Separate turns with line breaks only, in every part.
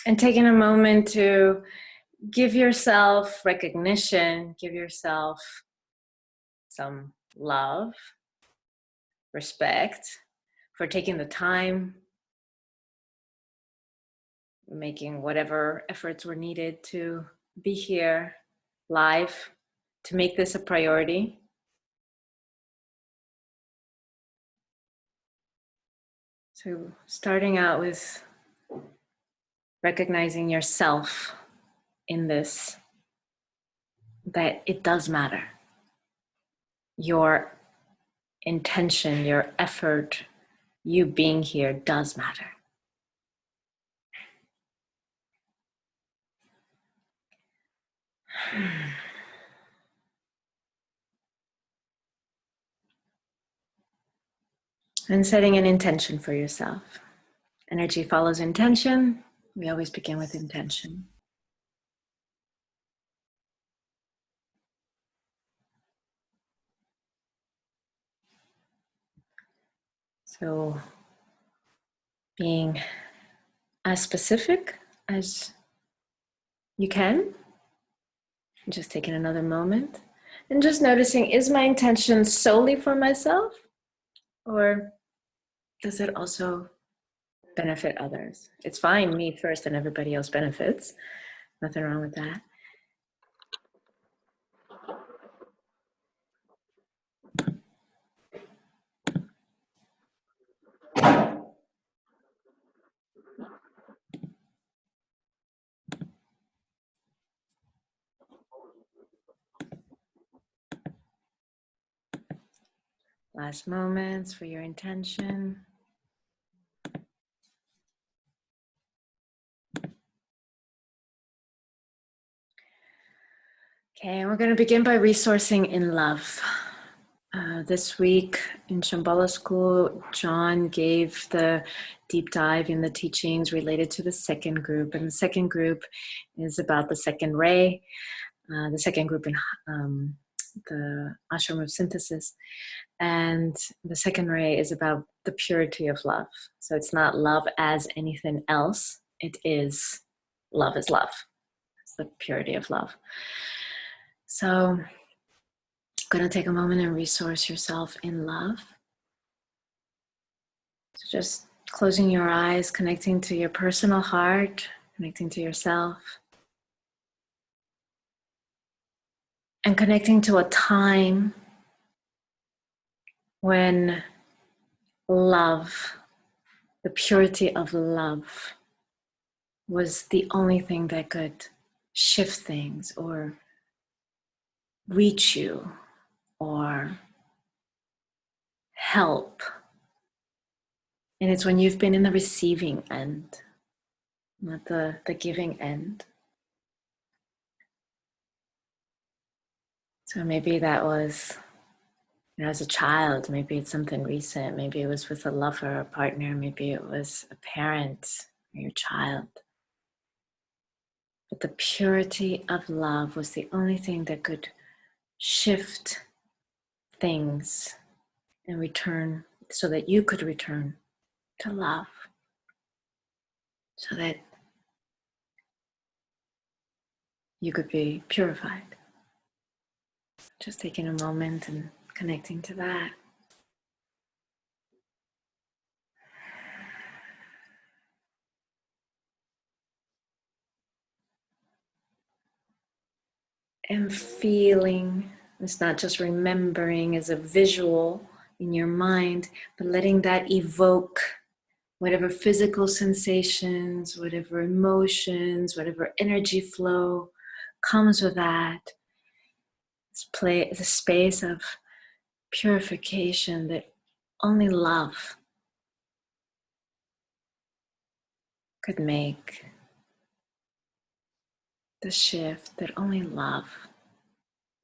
And taking a moment to give yourself recognition, give yourself some love, respect for taking the time, making whatever efforts were needed to be here live, to make this a priority. So starting out with recognizing yourself in this, that it does matter. Your intention, your effort, you being here does matter. And setting an intention for yourself. Energy follows intention. We always begin with intention. So being as specific as you can, just taking another moment and just noticing, is my intention solely for myself, or does it also benefit others? It's fine, me first and everybody else benefits. Nothing wrong with that. Last moments for your intention. Okay, and we're going to begin by resourcing in love. This week in Shambhala school, John gave the deep dive in the teachings related to the second group. And the second group is about the second ray, the second group in the ashram of synthesis. And the second ray is about the purity of love. So it's not love as anything else. It is love is love. It's the purity of love. So going to take a moment and resource yourself in love. So just closing your eyes, connecting to your personal heart, connecting to yourself, and connecting to a time when love, the purity of love, was the only thing that could shift things or reach you or help. And it's when you've been in the receiving end, not the giving end. So maybe that was, as a child, maybe it's something recent, maybe it was with a lover, a partner, maybe it was a parent or your child. But the purity of love was the only thing that could shift things and return, so that you could return to love, so that you could be purified. Just taking a moment and connecting to that. And feeling, it's not just remembering as a visual in your mind, but letting that evoke whatever physical sensations, whatever emotions, whatever energy flow comes with that. It's a space of purification that only love could make. The shift that only love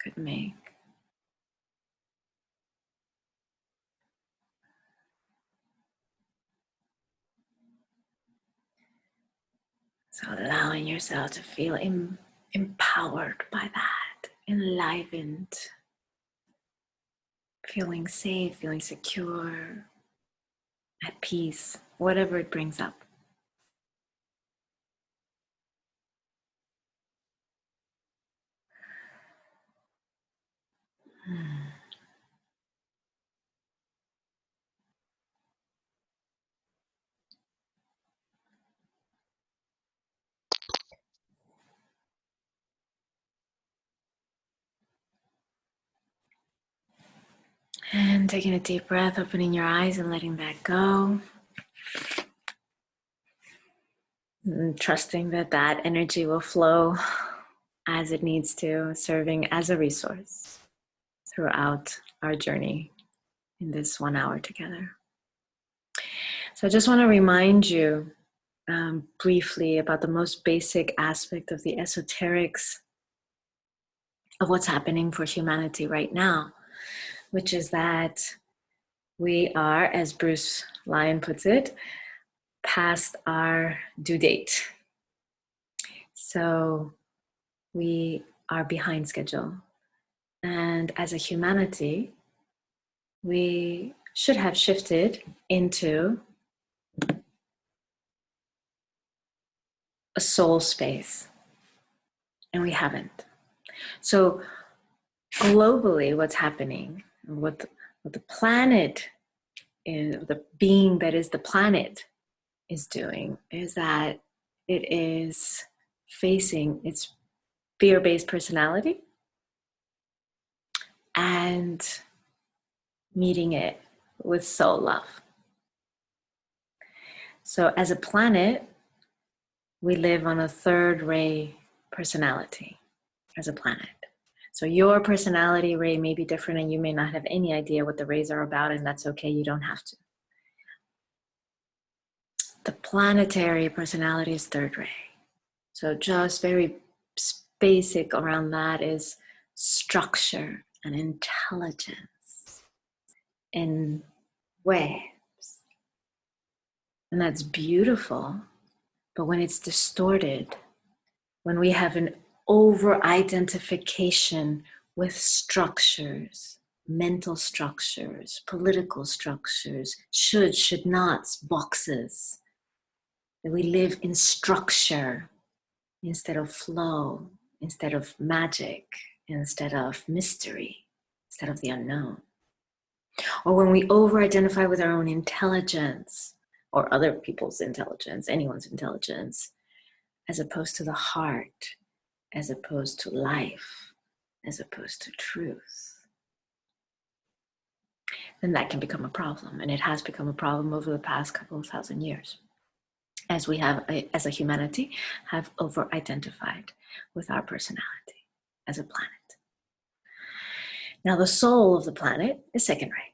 could make. So allowing yourself to feel empowered by that, enlivened, feeling safe, feeling secure, at peace, whatever it brings up. And taking a deep breath, opening your eyes and letting that go. And trusting that that energy will flow as it needs to, serving as a resource throughout our journey in this 1 hour together. So I just want to remind you briefly about the most basic aspect of the esoterics of what's happening for humanity right now, which is that we are, as Bruce Lyon puts it, past our due date. So we are behind schedule. And as a humanity, we should have shifted into a soul space, and we haven't. So globally, what's happening, what the planet, the being that is the planet is doing, is that it is facing its fear-based personality and meeting it with soul love. So as a planet, we live on a third ray personality as a planet. So your personality ray may be different and you may not have any idea what the rays are about, and that's okay, you don't have to. The planetary personality is third ray. So just very basic around that is structure and intelligence in waves. And that's beautiful, but when it's distorted, when we have an over-identification with structures, mental structures, political structures, should nots, boxes, that we live in structure instead of flow, instead of magic, instead of mystery, instead of the unknown. Or when we over-identify with our own intelligence or other people's intelligence, anyone's intelligence, as opposed to the heart, as opposed to life, as opposed to truth, then that can become a problem. And it has become a problem over the past couple of thousand years, as we have, as a humanity, have over-identified with our personality as a planet. Now, the soul of the planet is second ray.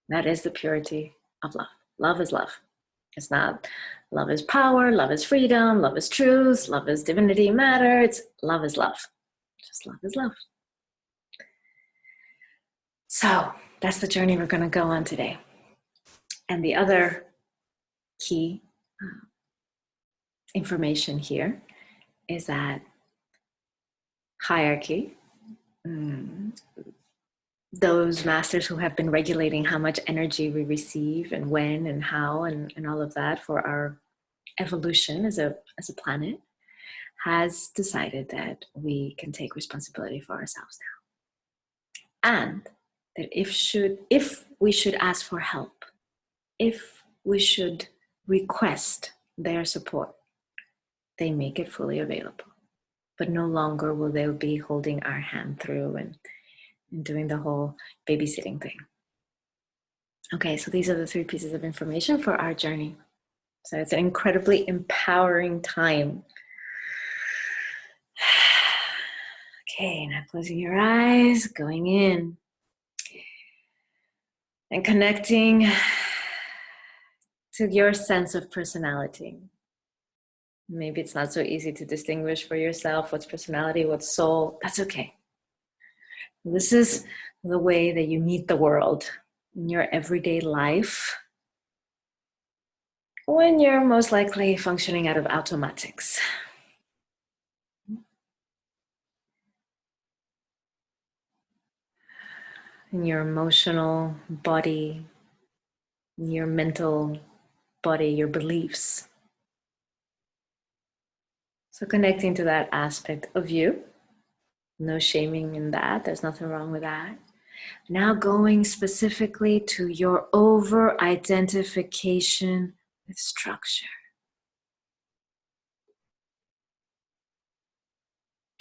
That is the purity of love. Love is love. It's not love is power, love is freedom, love is truth, love is divinity, matter. It's love is love. Just love is love. So that's the journey we're going to go on today. And the other key information here is that hierarchy, those masters who have been regulating how much energy we receive and when and how and all of that for our evolution as a planet, has decided that we can take responsibility for ourselves now. And that if we should ask for help, if we should request their support, they make it fully available. But no longer will they be holding our hand through and doing the whole babysitting thing. Okay, so these are the 3 pieces of information for our journey. So it's an incredibly empowering time. Okay, now closing your eyes, going in and connecting to your sense of personality. Maybe it's not so easy to distinguish for yourself what's personality, what's soul. That's okay. This is the way that you meet the world in your everyday life when you're most likely functioning out of automatics. In your emotional body, in your mental body, your beliefs. So connecting to that aspect of you. No shaming in that. There's nothing wrong with that. Now going specifically to your over-identification with structure.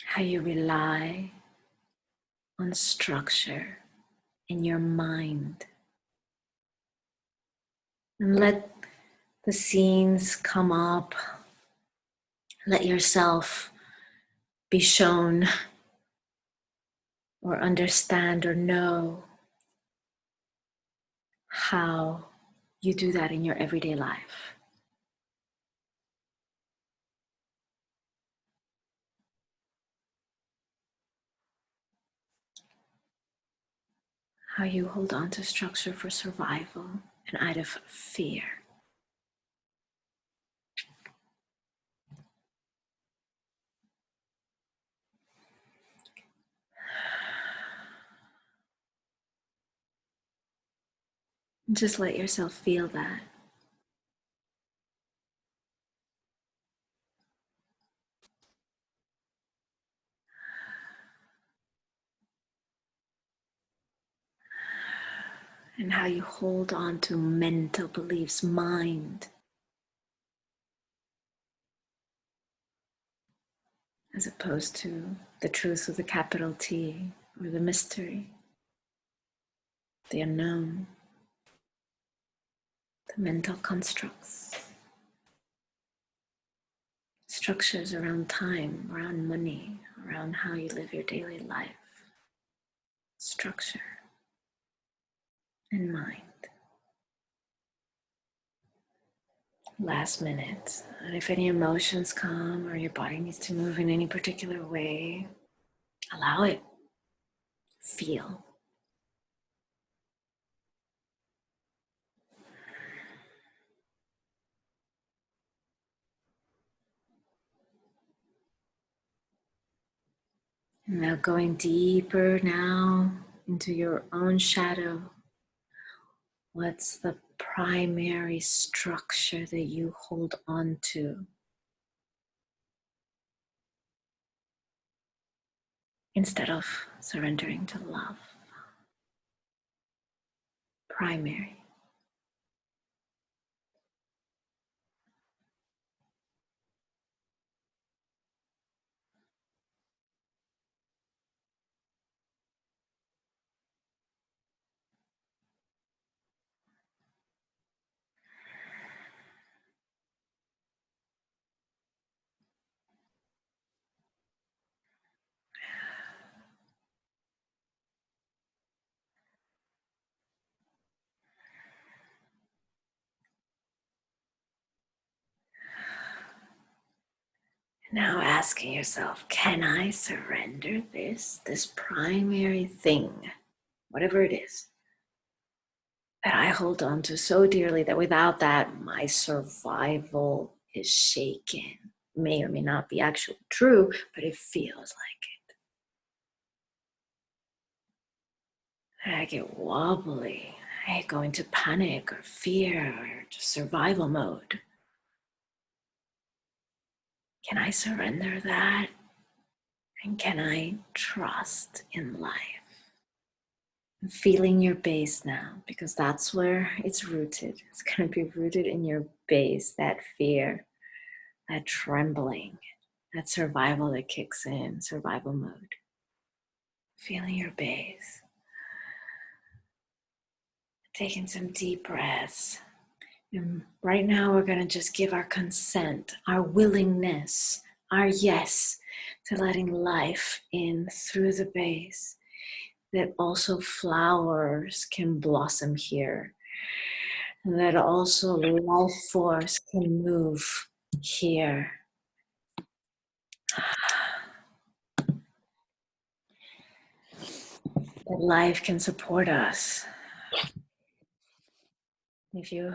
How you rely on structure in your mind. And let the scenes come up. Let yourself be shown or understand or know how you do that in your everyday life. How you hold on to structure for survival and out of fear. Just let yourself feel that. And how you hold on to mental beliefs, mind, as opposed to the truth with a capital T, or the mystery, the unknown, the mental constructs, structures around time, around money, around how you live your daily life, structure and mind. Last minute, and if any emotions come or your body needs to move in any particular way, allow it. Feel. And now going deeper now into your own shadow. What's the primary structure that you hold on to? Instead of surrendering to love. Primary. Now asking yourself, can I surrender this primary thing, whatever it is, that I hold on to so dearly that without that, my survival is shaken. May or may not be actually true, but it feels like it. I get wobbly. I go into panic or fear or just survival mode. Can I surrender that? And can I trust in life? Feeling your base now, because that's where it's rooted. It's going to be rooted in your base, that fear, that trembling, that survival that kicks in, survival mode. Feeling your base. Taking some deep breaths. And right now we're going to just give our consent, our willingness, our yes to letting life in through the base. That also flowers can blossom here. And that also life force can move here. That life can support us. If you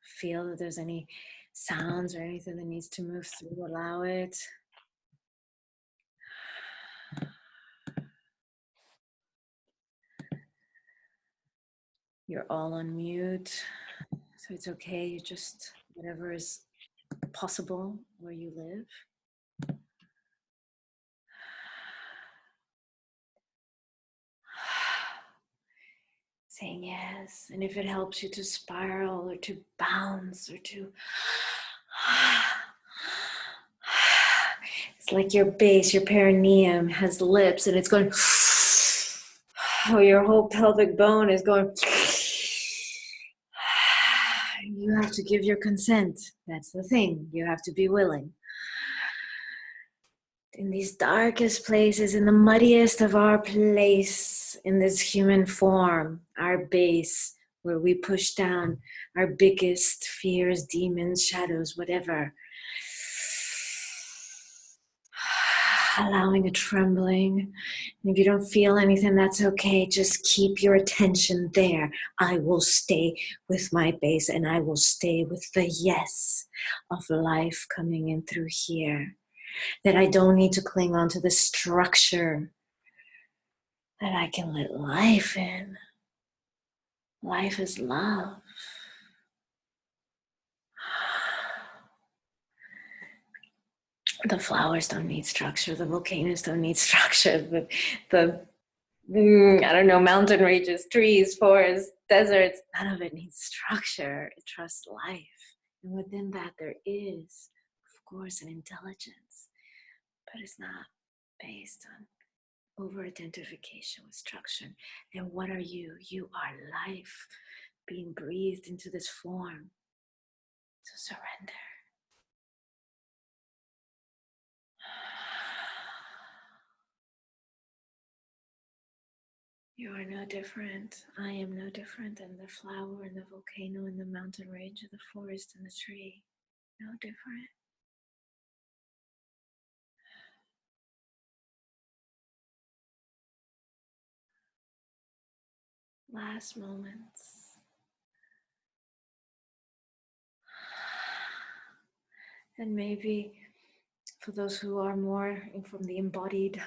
feel that there's any sounds or anything that needs to move through, allow it. You're all on mute, so it's okay. You just, whatever is possible where you live. saying yes. And if it helps you to spiral or to bounce or to, it's like your base, your perineum has lips and it's going, oh, your whole pelvic bone is going. You have to give your consent. That's the thing. You have to be willing. In these darkest places, in the muddiest of our place, in this human form, our base, where we push down our biggest fears, demons, shadows, whatever. Allowing a trembling. And if you don't feel anything, that's okay. Just keep your attention there. I will stay with my base and I will stay with the yes of life coming in through here. That I don't need to cling on to the structure. That I can let life in. Life is love. The flowers don't need structure. The volcanoes don't need structure. The I don't know, mountain ranges, trees, forests, deserts, none of it needs structure. It trusts life. And within that there is, of course, an intelligence, but it's not based on over-identification with structure. And what are you? You are life being breathed into this form. So surrender. You are no different. I am no different than the flower and the volcano and the mountain range and the forest and the tree. No different. Last moments. And maybe for those who are more from the embodied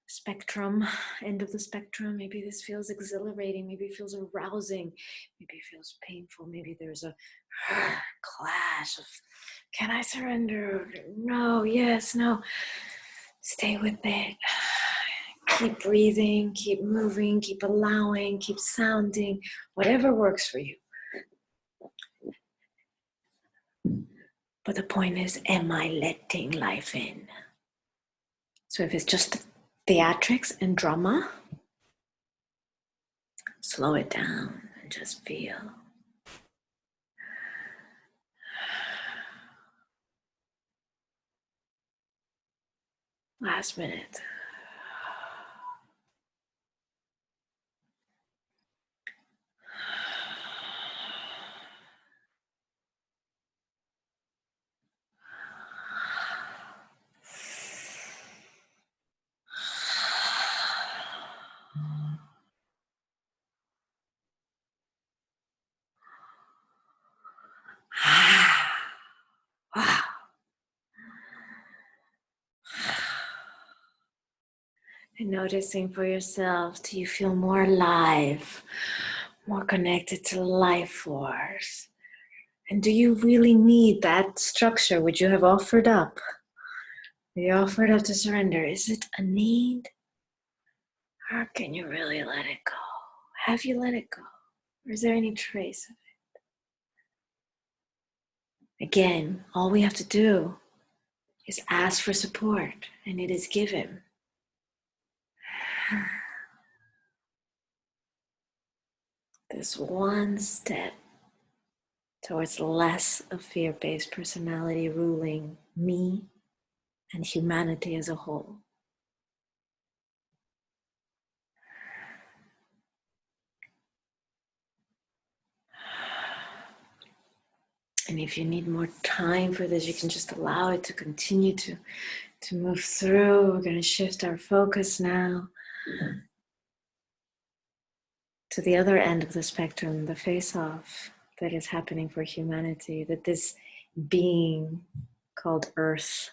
spectrum, end of the spectrum, maybe this feels exhilarating, maybe it feels arousing, maybe it feels painful, maybe there's a clash of, can I surrender? No, yes, no. Stay with it. Keep breathing, keep moving, keep allowing, keep sounding, whatever works for you. But the point is, am I letting life in? So if it's just theatrics and drama, slow it down and just feel. Last minute. Wow. And noticing for yourself, do you feel more alive, more connected to life force? And do you really need that structure which you have offered up? You offered up to surrender. Is it a need? Or can you really let it go? Have you let it go? Or is there any trace of it? Again, all we have to do is ask for support, and it is given. This one step towards less of fear-based personality ruling me and humanity as a whole. And if you need more time for this, you can just allow it to continue to move through. We're going to shift our focus now to the other end of the spectrum, the face-off that is happening for humanity, that this being called Earth,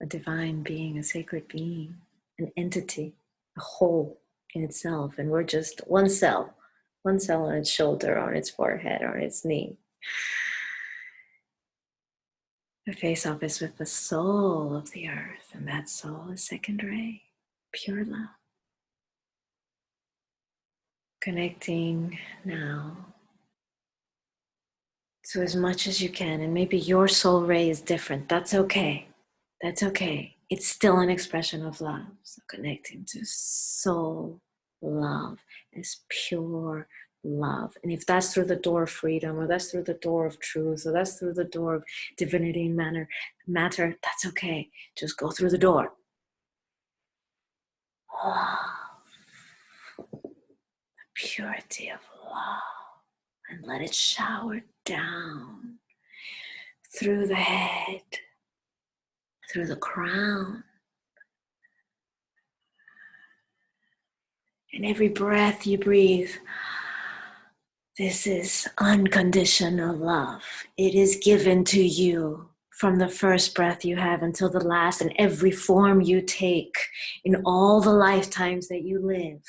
a divine being, a sacred being, an entity, a whole in itself, and we're just one cell on its shoulder, on its forehead, on its knee. The face-off is with the soul of the earth, and that soul is second ray, pure love. Connecting now to as much as you can. And maybe your soul ray is different. That's okay. That's okay. It's still an expression of love. So connecting to soul love as pure love. And if that's through the door of freedom, or that's through the door of truth, or that's through the door of divinity and matter, that's okay. Just go through the door. Love, the purity of love, and let it shower down through the head, through the crown. And every breath you breathe, this is unconditional love. It is given to you from the first breath you have until the last, and every form you take in all the lifetimes that you live,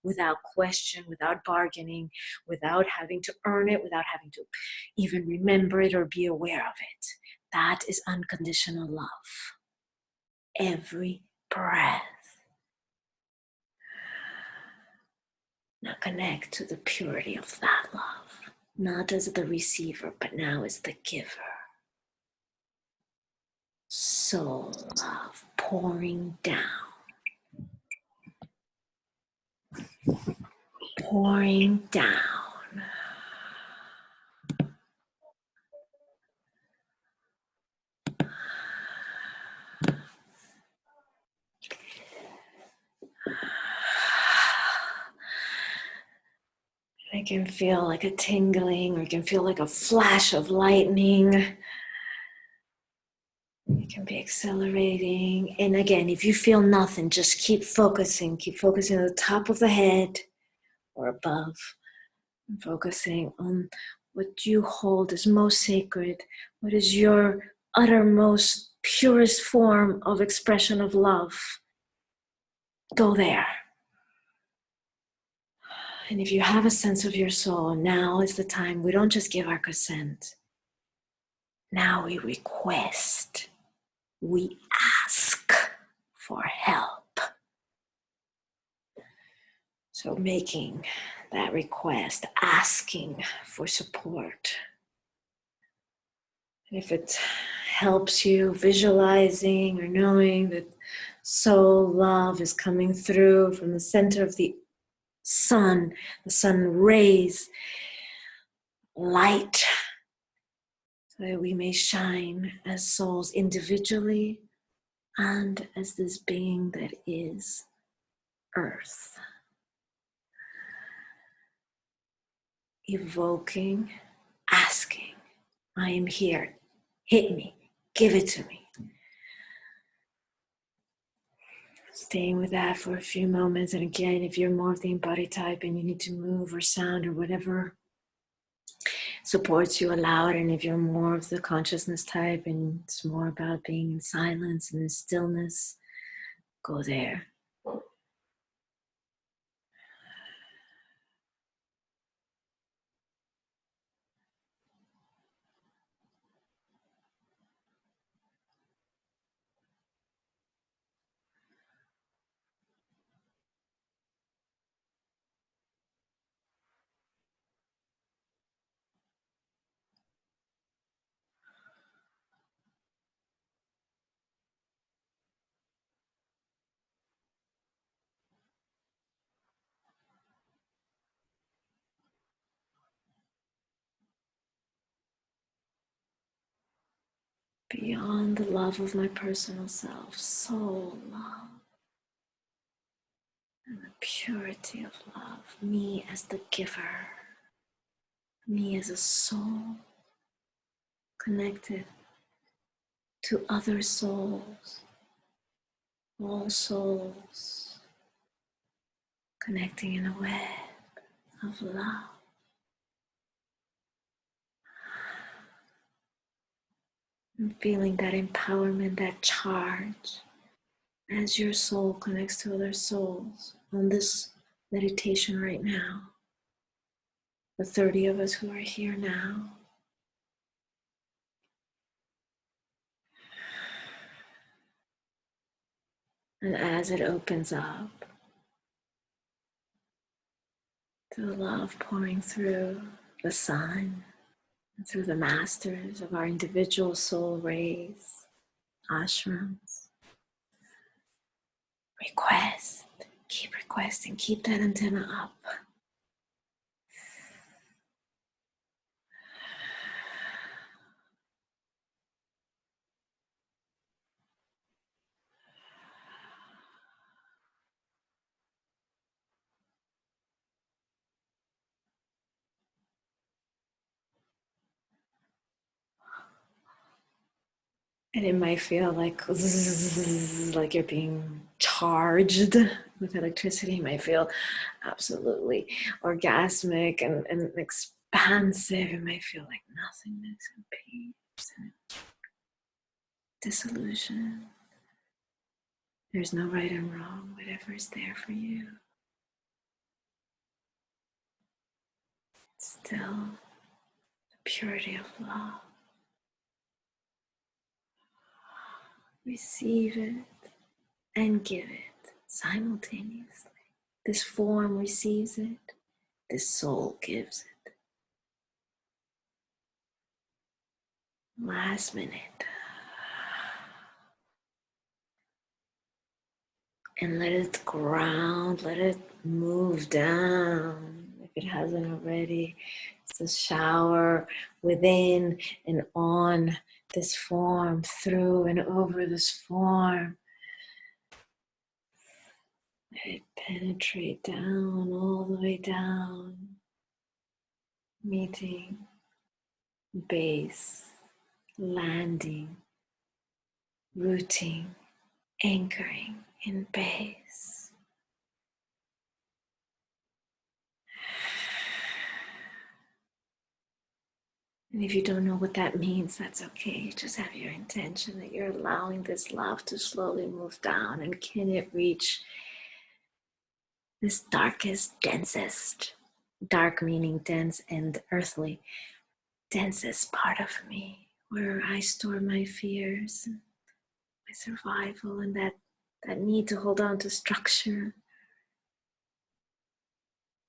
without question, without bargaining, without having to earn it, without having to even remember it or be aware of it. That is unconditional love. Every breath. Now connect to the purity of that love, not as the receiver, but now as the giver. Soul love pouring down, pouring down. I can feel like a tingling, or you can feel like a flash of lightning. It can be accelerating. And again, if you feel nothing, just keep focusing on the top of the head or above. And focusing on what you hold as most sacred, what is your uttermost, purest form of expression of love. Go there. And if you have a sense of your soul, now is the time. We don't just give our consent. Now we request. We ask for help. So making that request, asking for support. And if it helps you, visualizing or knowing that soul love is coming through from the center of the sun rays, light, so that we may shine as souls individually and as this being that is Earth. Evoking, asking, I am here, hit me, give it to me. Staying with that for a few moments. And again, if you're more of the embodied type and you need to move or sound or whatever supports you, allow it. And if you're more of the consciousness type and it's more about being in silence and in stillness, go there. Beyond the love of my personal self, soul love, and the purity of love, me as the giver, me as a soul connected to other souls, all souls, connecting in a web of love. And feeling that empowerment, that charge, as your soul connects to other souls on this meditation right now. The 30 of us who are here now. And as it opens up, The love pouring through the sun, and through the masters of our individual soul rays, ashrams. Request, keep requesting, keep that antenna up. And it might feel like zzz, like you're being charged with electricity. It might feel absolutely orgasmic and expansive. It might feel like nothingness and peace and dissolution. There's no right and wrong, whatever is there for you. It's still the purity of love. Receive it and give it simultaneously. This form receives it, this soul gives it. Last minute. And let it ground, let it move down if it hasn't already. It's a shower within and on this form, through and over this form. Let it penetrate down, all the way down, meeting base, landing, rooting, anchoring in base. And if you don't know what that means, that's okay. Just have your intention that you're allowing this love to slowly move down. And can it reach this darkest, densest, dark meaning dense and earthly, densest part of me, where I store my fears, my survival, and that need to hold on to structure.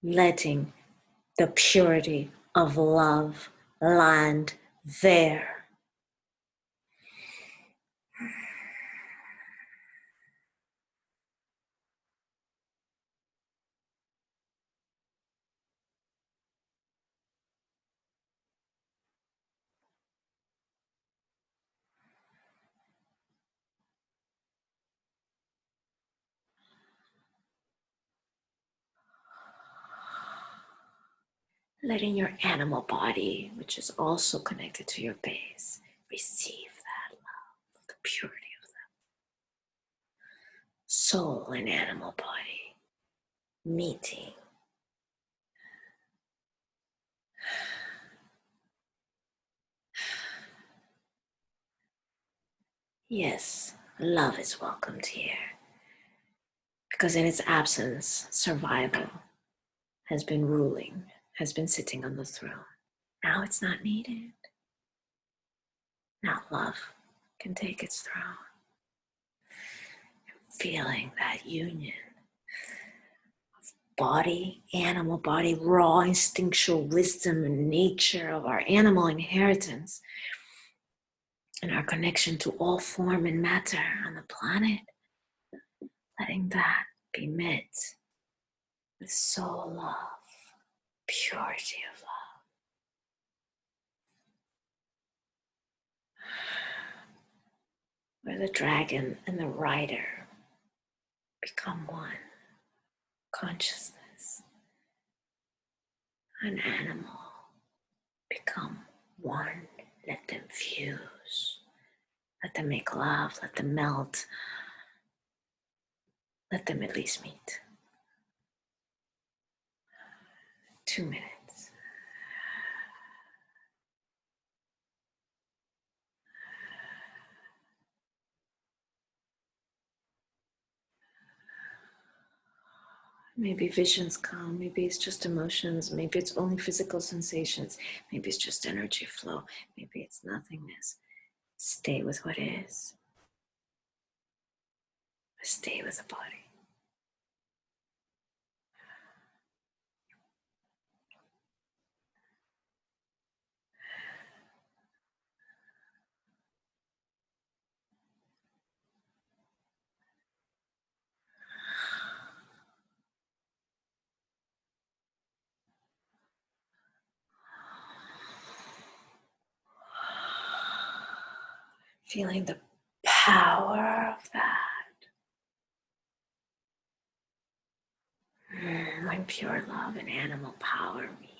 Letting the purity of love land there. Letting your animal body, which is also connected to your base, receive that love, the purity of that soul and animal body meeting. Yes, love is welcomed here, because in its absence, survival has been ruling, has been sitting on the throne. Now it's not needed. Now love can take its throne. Feeling that union of body, animal body, raw instinctual wisdom and nature of our animal inheritance, and our connection to all form and matter on the planet, letting that be met with soul love, purity of love. Where the dragon and the rider become one. Consciousness, an animal, become one. Let them fuse. Let them make love. Let them melt. Let them at least meet. 2 minutes. Maybe visions come, maybe it's just emotions, maybe it's only physical sensations, maybe it's just energy flow, maybe it's nothingness. Stay with what is. Stay with the body. Feeling the power of that. When pure love and animal power meet.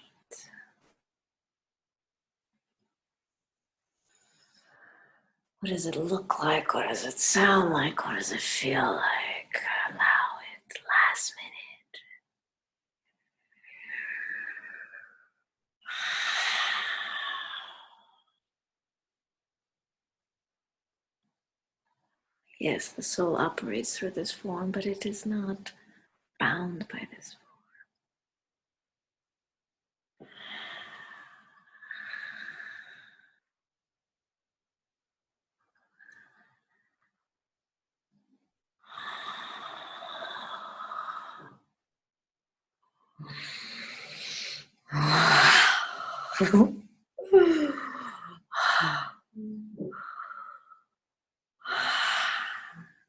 What does it look like? What does it sound like? What does it feel like? Allow it. Last minute. Yes, the soul operates through this form, but it is not bound by this form.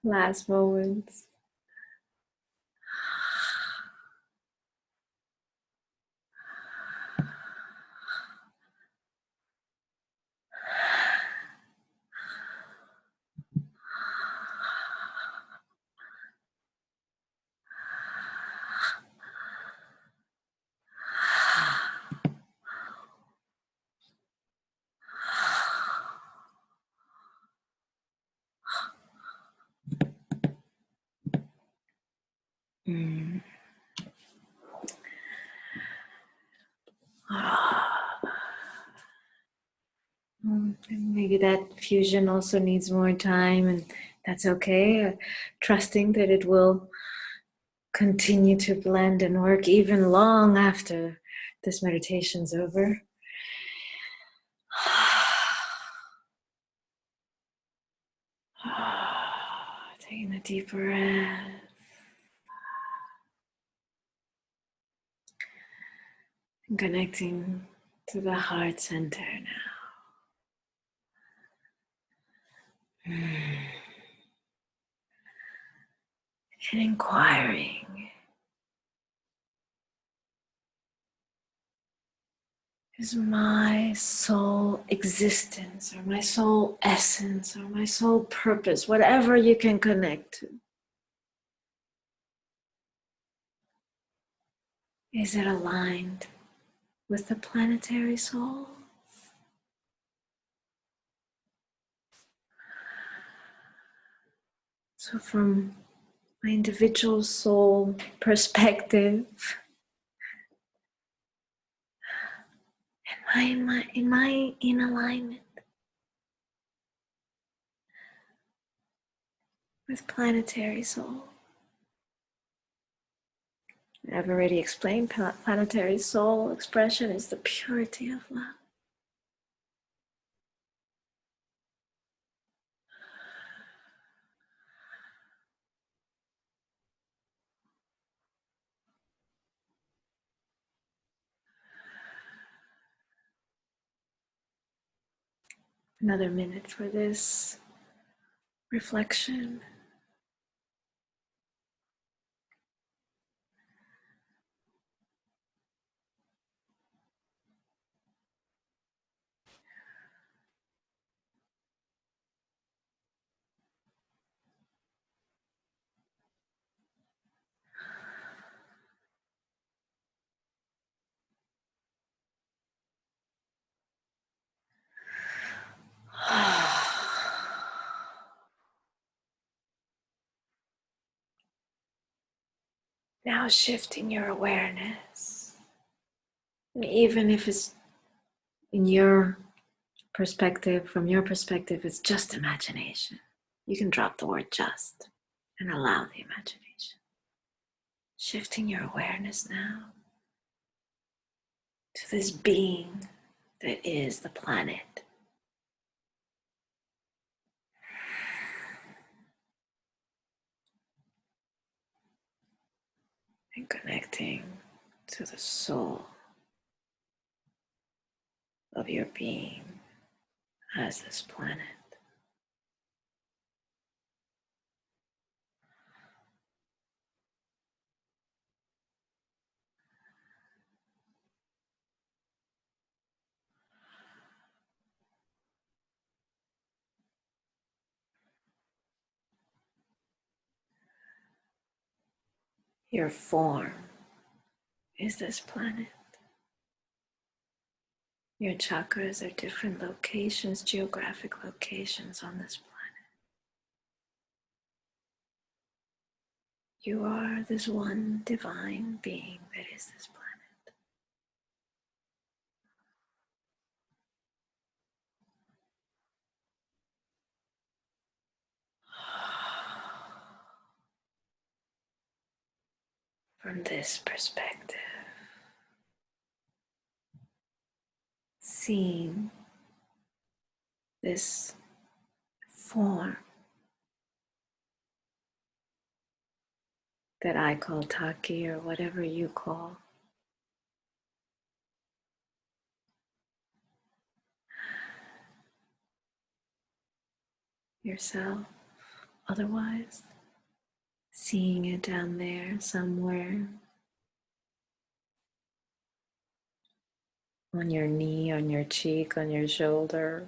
Last moments. Mm. Maybe that fusion also needs more time, and that's okay. Trusting that it will continue to blend and work even long after this meditation's over. Taking a deep breath. And connecting to the heart center now. And inquiring, is my soul existence or my soul essence or my soul purpose, whatever you can connect to, is it aligned with the planetary soul? So from my individual soul perspective, am I in alignment with planetary soul? I've already explained planetary soul expression is the purity of love. Another minute for this reflection. Now shifting your awareness. And even if it's in your perspective, from your perspective, it's just imagination. You can drop the word just and allow the imagination. Shifting your awareness now to this being that is the planet. And connecting to the soul of your being as this planet. Your form is this planet. Your chakras are different locations, geographic locations on this planet. You are this one divine being that is this planet. From this perspective, seeing this form that I call Taki'h, or whatever you call yourself, otherwise, seeing it down there somewhere on your knee, on your cheek, on your shoulder,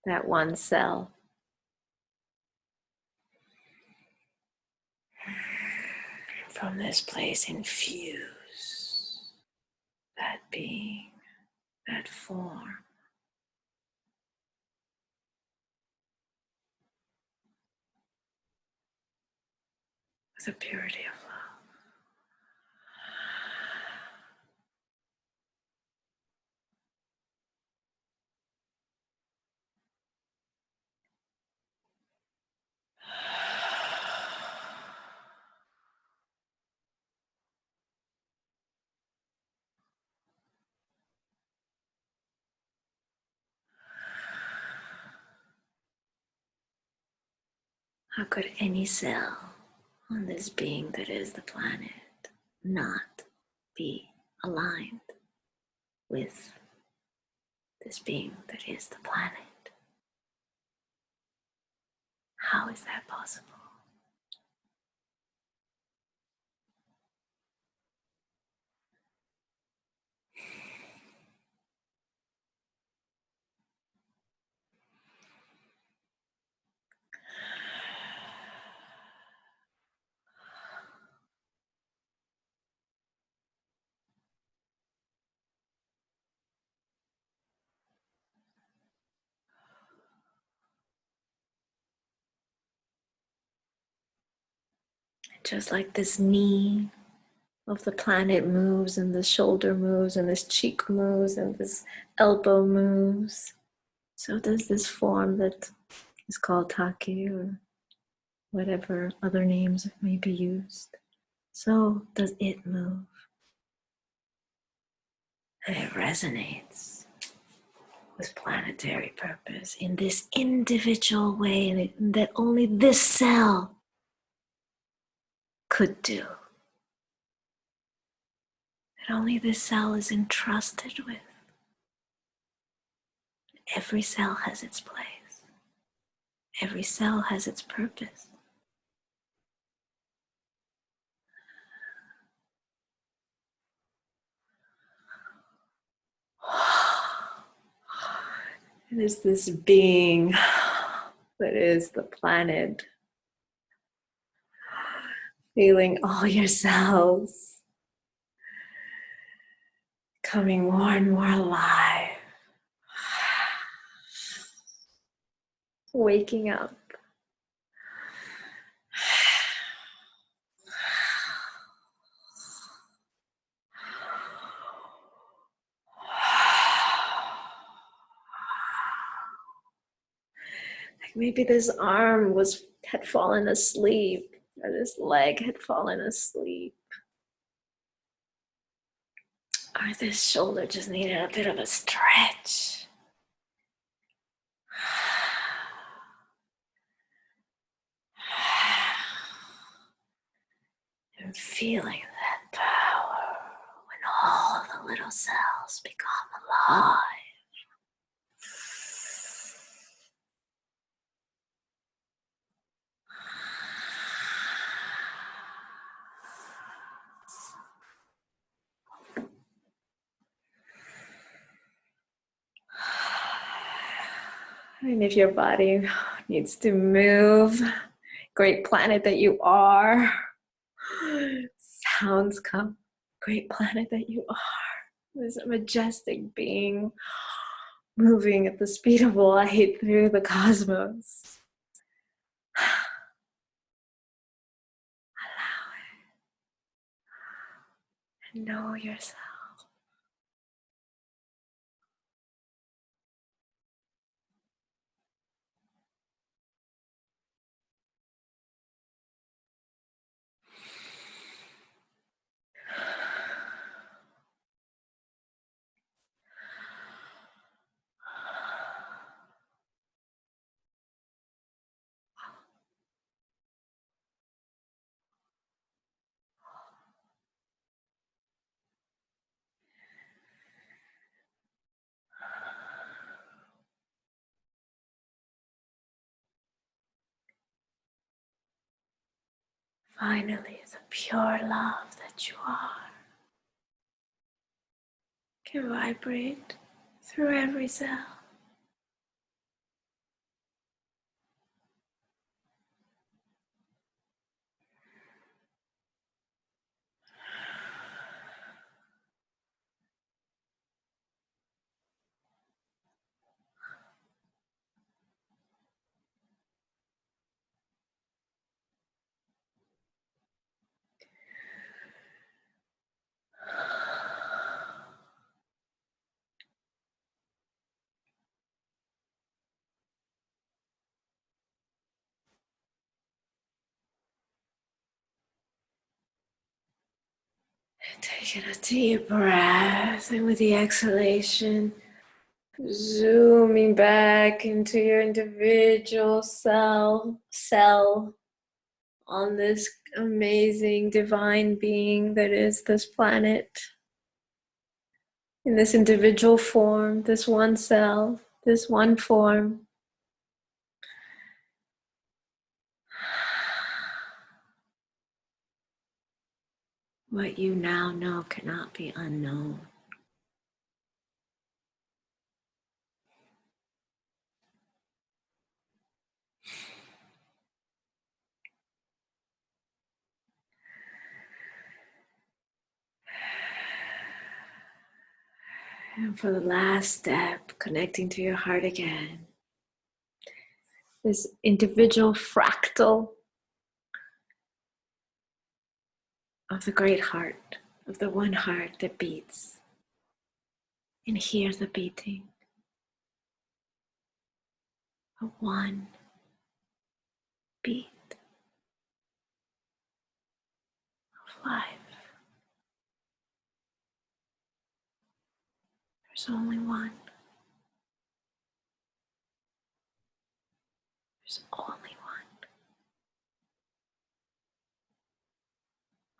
that one cell. From this place, infuse that being, that form, with the purity of love. How could any cell on this being that is the planet not be aligned with this being that is the planet? How is that possible? Just like this knee of the planet moves, and this shoulder moves, and this cheek moves, and this elbow moves, so does this form that is called Taki'h, or whatever other names may be used. So does it move. And it resonates with planetary purpose in this individual way that only this cell could do. That only this cell is entrusted with. Every cell has its place. Every cell has its purpose. It is this being that is the planet, feeling all your cells coming more and more alive, waking up. Like maybe this arm had fallen asleep, or this leg had fallen asleep, or this shoulder just needed a bit of a stretch. And feeling that power when all the little cells become alive. And if your body needs to move, great planet that you are, Sounds come, great planet that you are, this majestic being moving at the speed of light through the cosmos. Allow it and know yourself. Finally, the pure love that you are can vibrate through every cell. Taking a deep breath, and with the exhalation, zooming back into your individual cell on this amazing divine being that is this planet. In this individual form, this one cell, this one form. What you now know cannot be unknown. And for the last step, connecting to your heart again. This individual fractal of the great heart, of the one heart that beats. And hear the beating of one beat of life. There's only one. There's only one.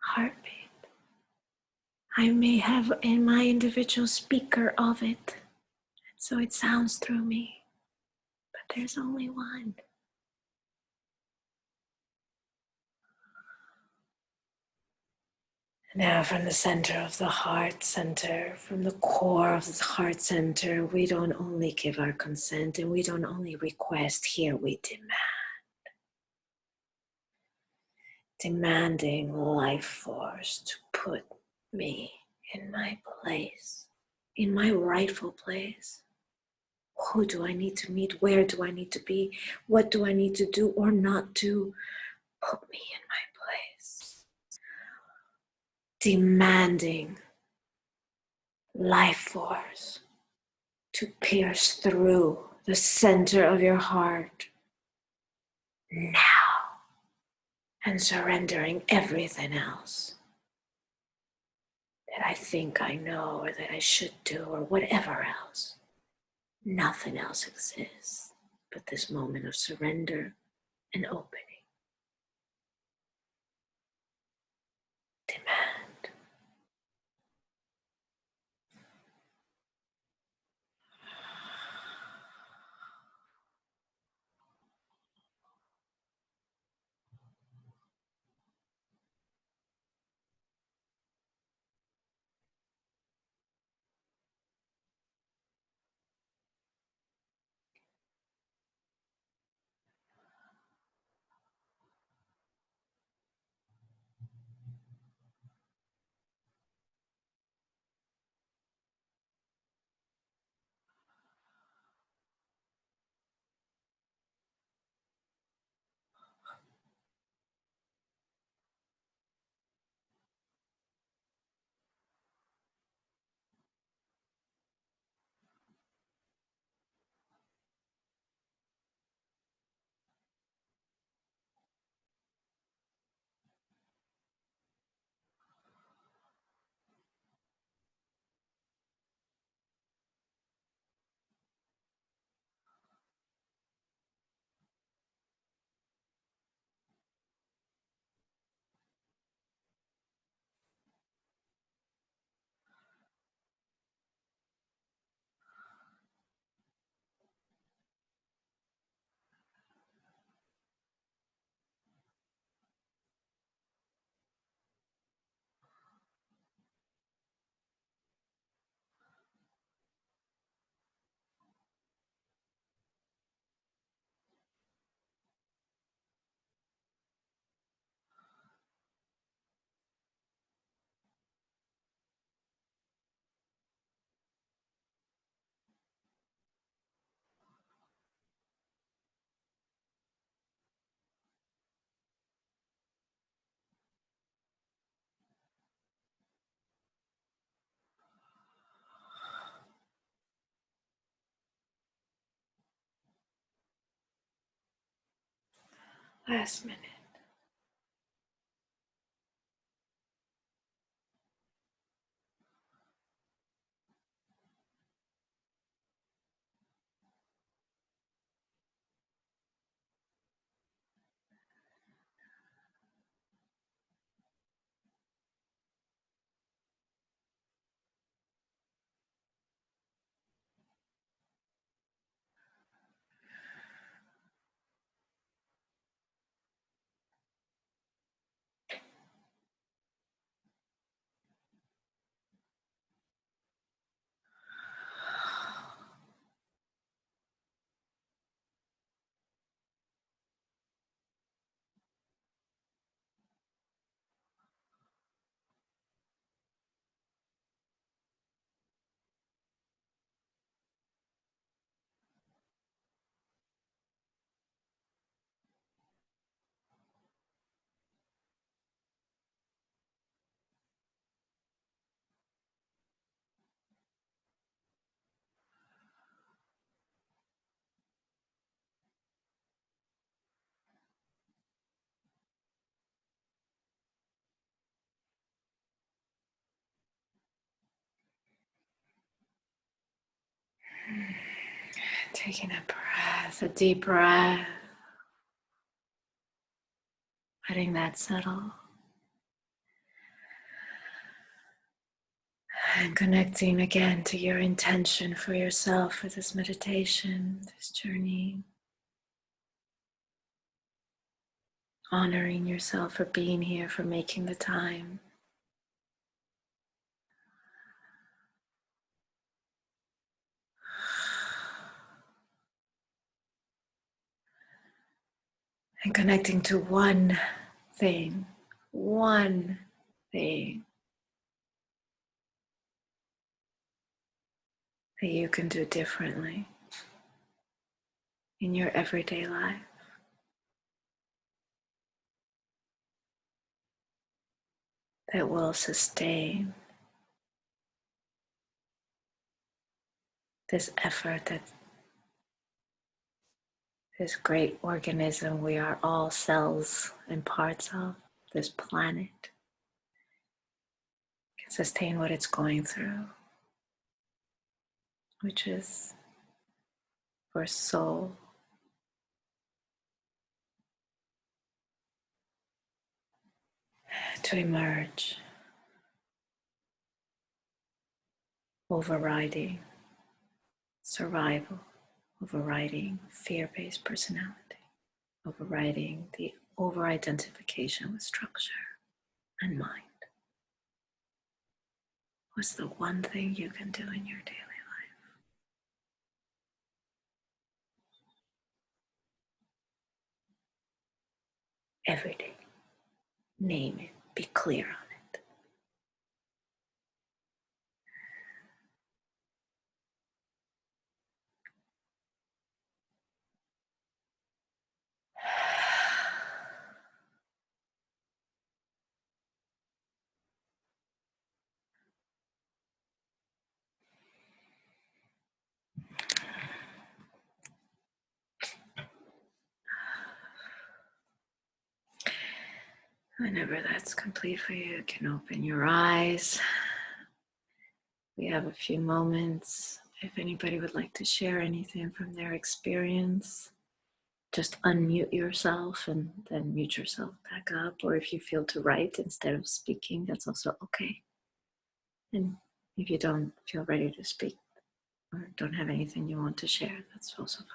Heartbeat. I may have in my individual speaker of it, so it sounds through me, but there's only one. Now from the center of the heart center, from the core of the heart center, we don't only give our consent and we don't only request, here we demand. Demanding life force to put me in my place, in my rightful place. Who do I need to meet? Where do I need to be? What do I need to do or not do? Put me in my place. Demanding life force to pierce through the center of your heart now, and surrendering everything else that I think I know or that I should do or whatever else. Nothing else exists but this moment of surrender and opening. Demand. Last minute. Taking a breath, a deep breath, letting that settle. And connecting again to your intention for yourself for this meditation, this journey. Honoring yourself for being here, for making the time. And connecting to one thing that you can do differently in your everyday life. That will sustain this effort, that this great organism we are all cells and parts of, this planet, can sustain what it's going through, which is for soul to emerge, overriding survival, overriding fear-based personality, overriding the over-identification with structure and mind. What's the one thing you can do in your daily life? Every day. Name it. Be clear on it. Whenever that's complete for you, you can open your eyes. We have a few moments. If anybody would like to share anything from their experience, just unmute yourself and then mute yourself back up. Or if you feel to write instead of speaking, that's also okay. And if you don't feel ready to speak or don't have anything you want to share, that's also fine.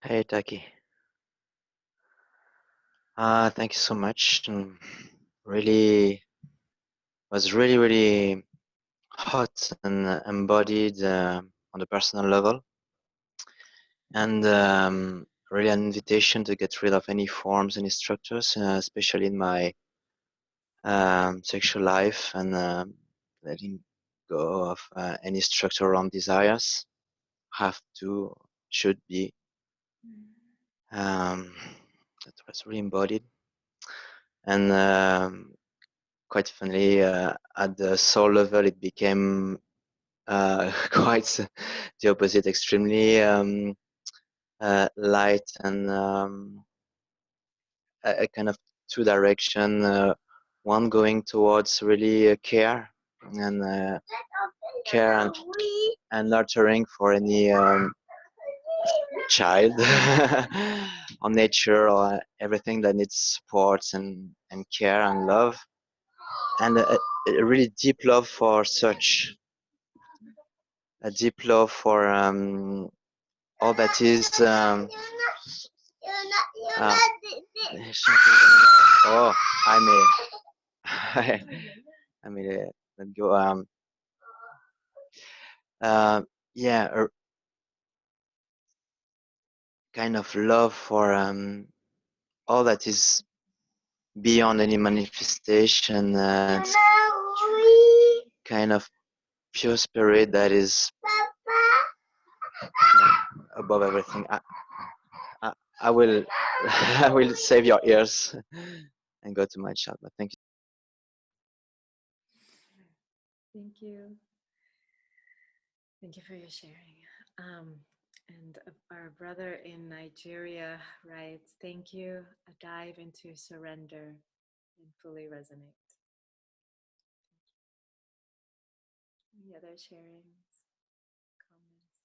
Hey, Taki'h. Thank you so much. And really was really hot and embodied on the personal level, and really an invitation to get rid of any forms, any structures, especially in my sexual life, and letting go of any structure around desires. Have to, should be. That was really embodied, and quite funny, at the soul level, it became quite the opposite, extremely light and a kind of two direction, one going towards really care and care and nurturing for any child or nature or everything that needs support and care and love, and a really deep love for such, a deep love for all that is uh, oh, I may I may let go, uh, yeah, a kind of love for all that is beyond any manifestation, kind of pure spirit that is above everything. I will I will save your ears and go to my chat. But thank you.
Thank you. Thank you for your sharing. And our brother in Nigeria writes, thank you, a dive into surrender and fully resonate. Any other sharings, comments?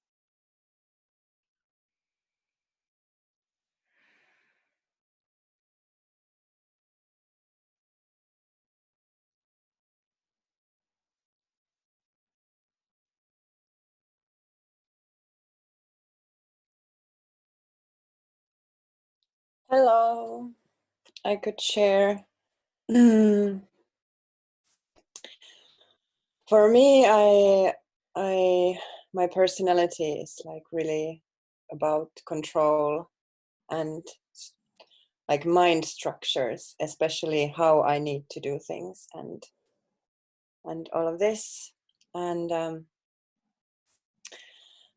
Hello, I could share. For me, my personality is like really about control and like mind structures, especially how I need to do things and all of this. And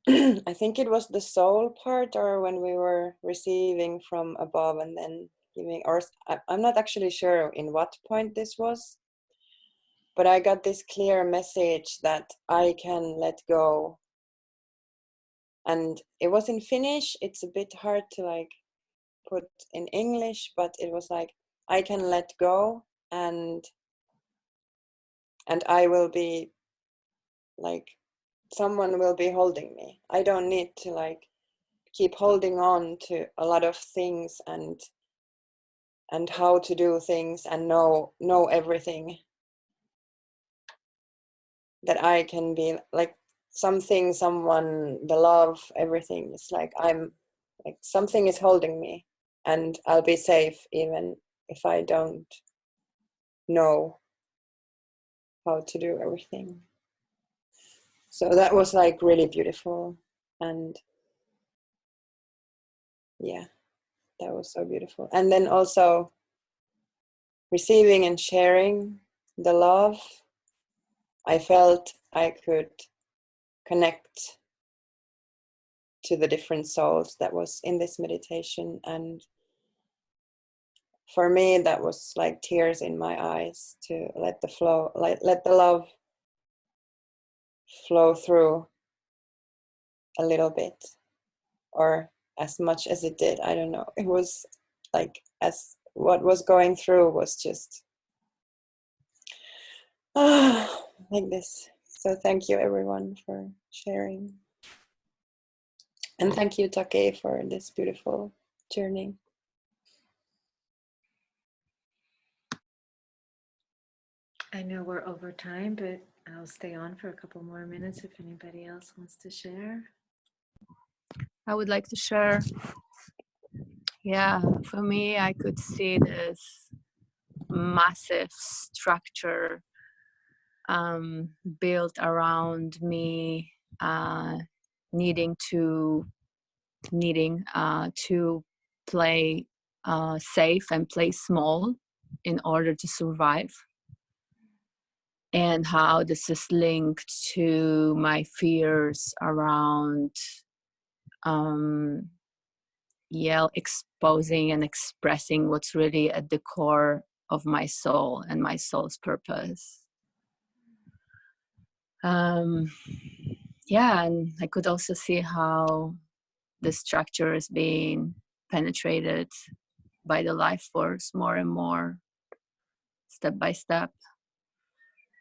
I think it was the soul part, or when we were receiving from above and then giving, or I'm not actually sure in what point this was. But I got this clear message that I can let go. And it was in Finnish. It's a bit hard to like put in English, but it was like, I can let go and I will be like, someone will be holding me. I don't need to like keep holding on to a lot of things and how to do things and know everything. That I can be like something, someone, the love, everything. It's like I'm like something is holding me and I'll be safe even if I don't know how to do everything. So that was like really beautiful. And yeah, that was so beautiful. And then also receiving and sharing the love, I felt I could connect to the different souls that was in this meditation. And for me, that was like tears in my eyes to let the flow, let the love flow through a little bit, or as much as it did. I don't know. It was like as what was going through was just like this. So thank you everyone for sharing. And thank you, Taki'h, for this beautiful journey.
I know we're over time, but I'll stay on for a couple more minutes if anybody else wants to share.
I would like to share. Yeah, for me, I could see this massive structure built around me, needing to play safe and play small in order to survive, and how this is linked to my fears around exposing and expressing what's really at the core of my soul and my soul's purpose. Yeah, and I could also see how the structure is being penetrated by the life force more and more, step by step,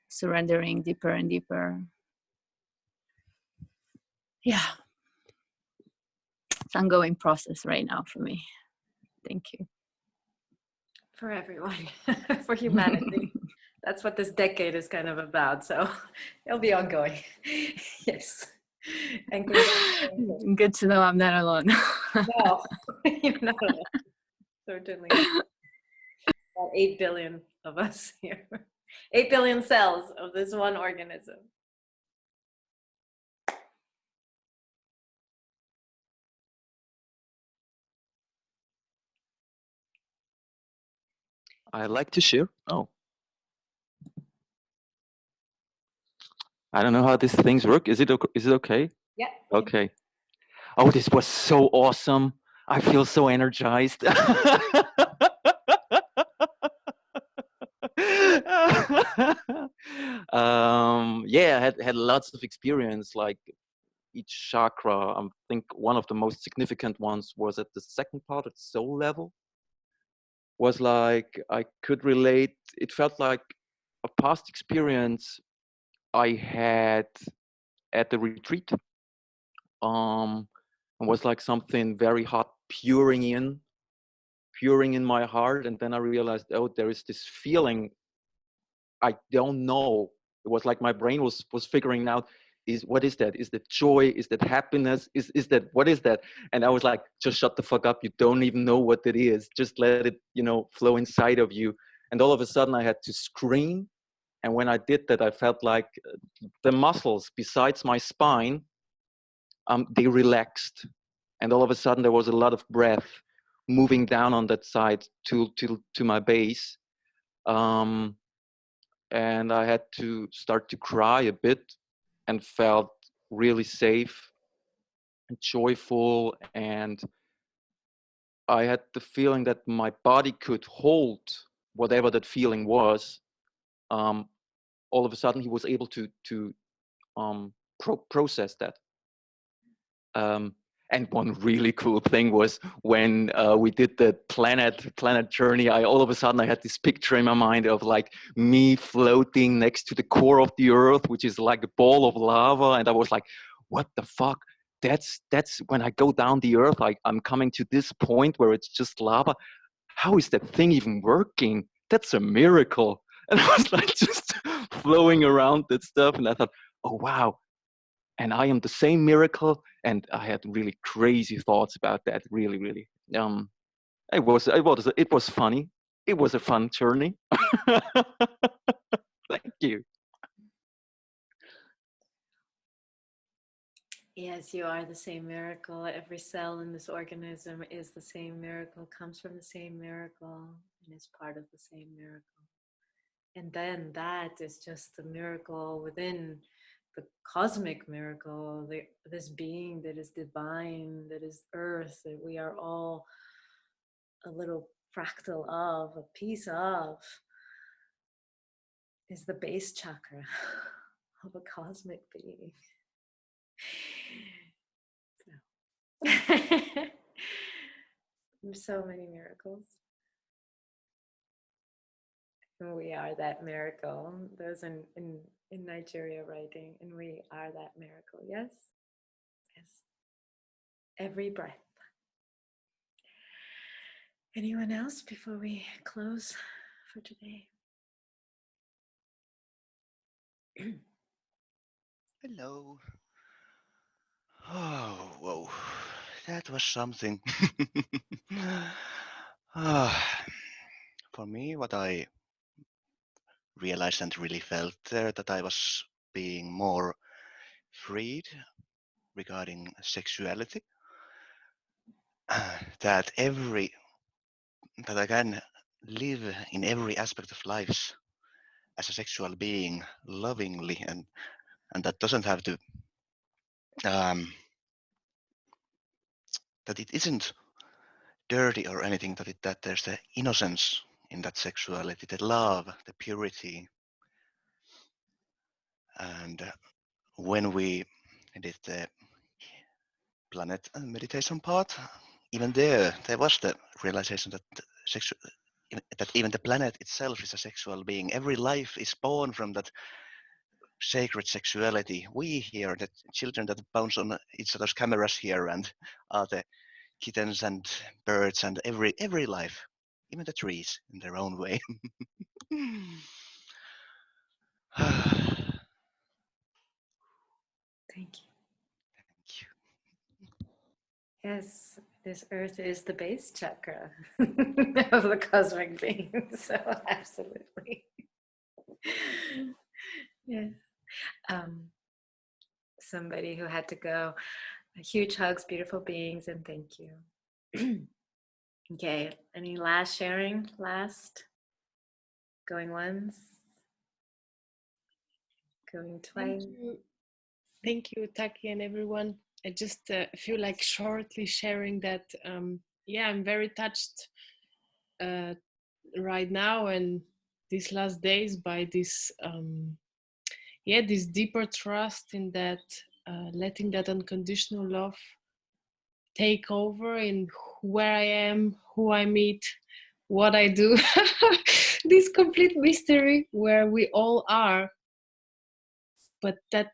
surrendering deeper and deeper. Yeah, it's an ongoing process right now for me. Thank you.
For everyone, for humanity. That's what this decade is kind of about. So it'll be ongoing. Yes. And
good to know I'm not alone.
no, you're not alone. Certainly. About 8 billion of us here. 8 billion cells of this one organism.
I like to share. Oh. I don't know how these things work. Is it okay?
Yeah.
Okay. Oh, this was so awesome. I feel so energized. Yeah, I had lots of experience, like each chakra. I think one of the most significant ones was at the second part, at soul level. Was like I could relate. It felt like a past experience I had at the retreat. It was like something very hot pouring in my heart, and then I realized, oh, there is this feeling I don't know. It was like my brain was figuring out, what is that? Is that joy? Is that happiness? Is that, what is that? And I was like, just shut the fuck up. You don't even know what it is. Just let it, flow inside of you. And all of a sudden I had to scream. And when I did that, I felt like the muscles besides my spine, they relaxed. And all of a sudden there was a lot of breath moving down on that side to my base. And I had to start to cry a bit, and felt really safe and joyful. And I had the feeling that my body could hold whatever that feeling was. All of a sudden he was able to process that. And one really cool thing was when we did the planet journey, all of a sudden I had this picture in my mind of like me floating next to the core of the earth, which is like a ball of lava. And I was like, what the fuck? That's when I go down the earth, I'm coming to this point where it's just lava. How is that thing even working? That's a miracle. And I was like just flowing around that stuff. And I thought, oh, wow. And I am the same miracle. And I had really crazy thoughts about that. Really, really. It was funny. It was a fun journey. Thank you.
Yes, you are the same miracle. Every cell in this organism is the same miracle, comes from the same miracle, and is part of the same miracle. And then that is just the miracle within the cosmic miracle, this being that is divine, that is earth, that we are all a little fractal of, a piece of, is the base chakra of a cosmic being. So many miracles. And we are that miracle. Those in Nigeria writing, and we are that miracle. Yes? Yes. Every breath. Anyone else before we close for today?
Hello. Oh, whoa. That was something. For me, what I realized and really felt there, that I was being more freed regarding sexuality. that I can live in every aspect of life as a sexual being lovingly, and that doesn't have to that it isn't dirty or anything, that there's the innocence in that sexuality, the love, the purity. And when we did the planet meditation part, even there was the realization that that even the planet itself is a sexual being. Every life is born from that sacred sexuality. We here, the children that bounce on each other's cameras here, and are the kittens and birds and every life, even the trees in their own way.
Thank you.
Thank you.
Yes, this earth is the base chakra of the cosmic being. So absolutely. Yes. Somebody who had to go. Huge hugs, beautiful beings, and thank you. Okay, any last sharing? Last? Going once? Going twice?
Thank you, Taki'h, and everyone. I just feel like shortly sharing that, yeah, I'm very touched right now and these last days by this, yeah, this deeper trust in that, letting that unconditional love take over in where I am, who I meet, what I do. This complete mystery where we all are, but that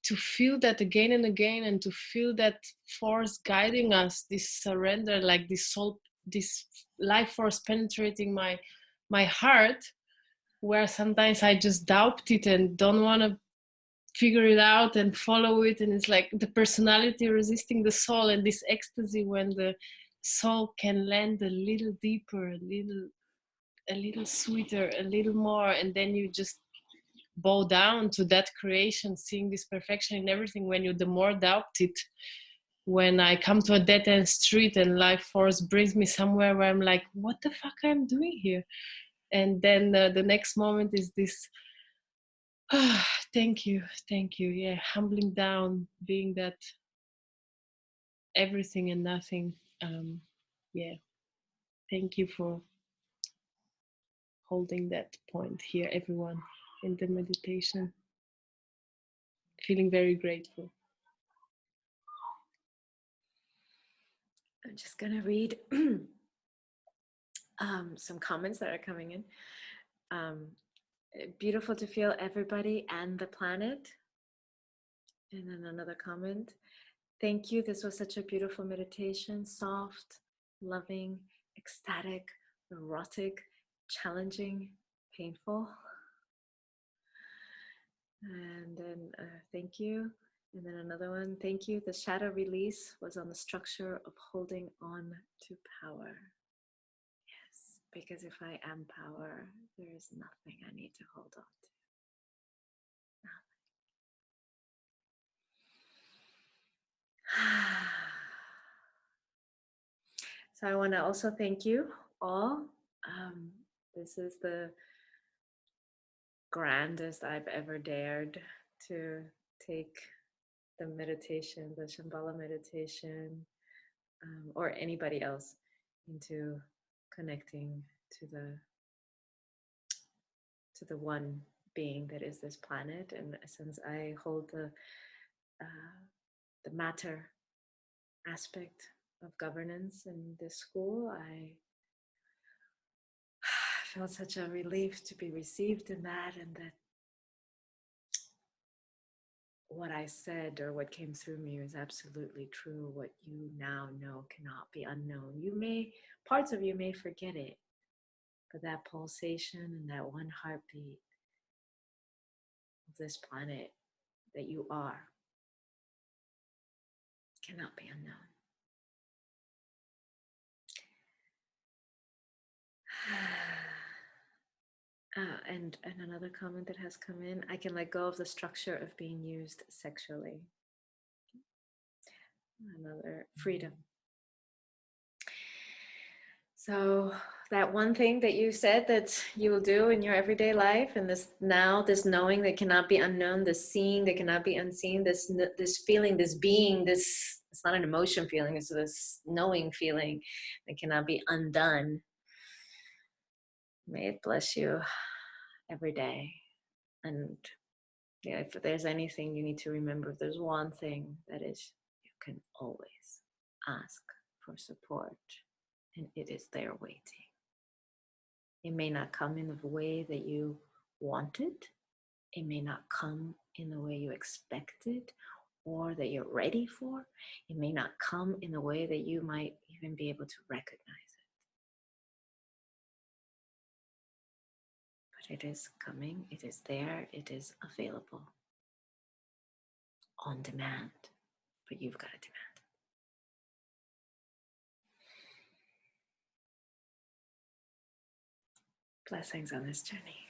to feel that again and again, and to feel that force guiding us, this surrender, like this soul, this life force penetrating my heart, where sometimes I just doubt it and don't want to figure it out and follow it, and it's like the personality resisting the soul, and this ecstasy when the soul can land a little deeper, a little sweeter, a little more, and then you just bow down to that creation, seeing this perfection in everything. When you the more doubt it, when I come to a dead-end street and life force brings me somewhere where I'm like, what the fuck I'm doing here? And then the next moment is this, thank you, yeah, humbling down, being that everything and nothing. Yeah, thank you for holding that point here, everyone, in the meditation. Feeling very grateful.
I'm just gonna read some comments that are coming in. Beautiful to feel everybody and the planet. And then another comment. Thank you. This was such a beautiful meditation. Soft, loving, ecstatic, erotic, challenging, painful. And then thank you. And then another one. Thank you. The shadow release was on the structure of holding on to power. Yes, because if I am power, there is nothing I need to hold on to. So I want to also thank you all. This is the grandest I've ever dared to take the meditation, the Shambhala meditation, or anybody else into connecting to the one being that is this planet. And since I hold the matter aspect of governance in this school, I felt such a relief to be received in that, and that what I said or what came through me is absolutely true. What you now know cannot be unknown. Parts of you may forget it, but that pulsation and that one heartbeat of this planet that you are cannot be unknown. And another comment that has come in, I can let go of the structure of being used sexually. Another freedom. So that one thing that you said that you will do in your everyday life, and this knowing that cannot be unknown, this seeing that cannot be unseen, this feeling, this being, it's not an emotion feeling, it's this knowing feeling that cannot be undone. May it bless you every day and Yeah, if there's anything you need to remember, if there's one thing, that is, you can always ask for support, and it is there waiting. It may not come in the way that you wanted. It may not come in the way you expected or that you're ready for. It may not come in the way that you might even be able to recognize it. But it is coming, it is there, it is available. On demand, but you've got to demand. Blessings on this journey.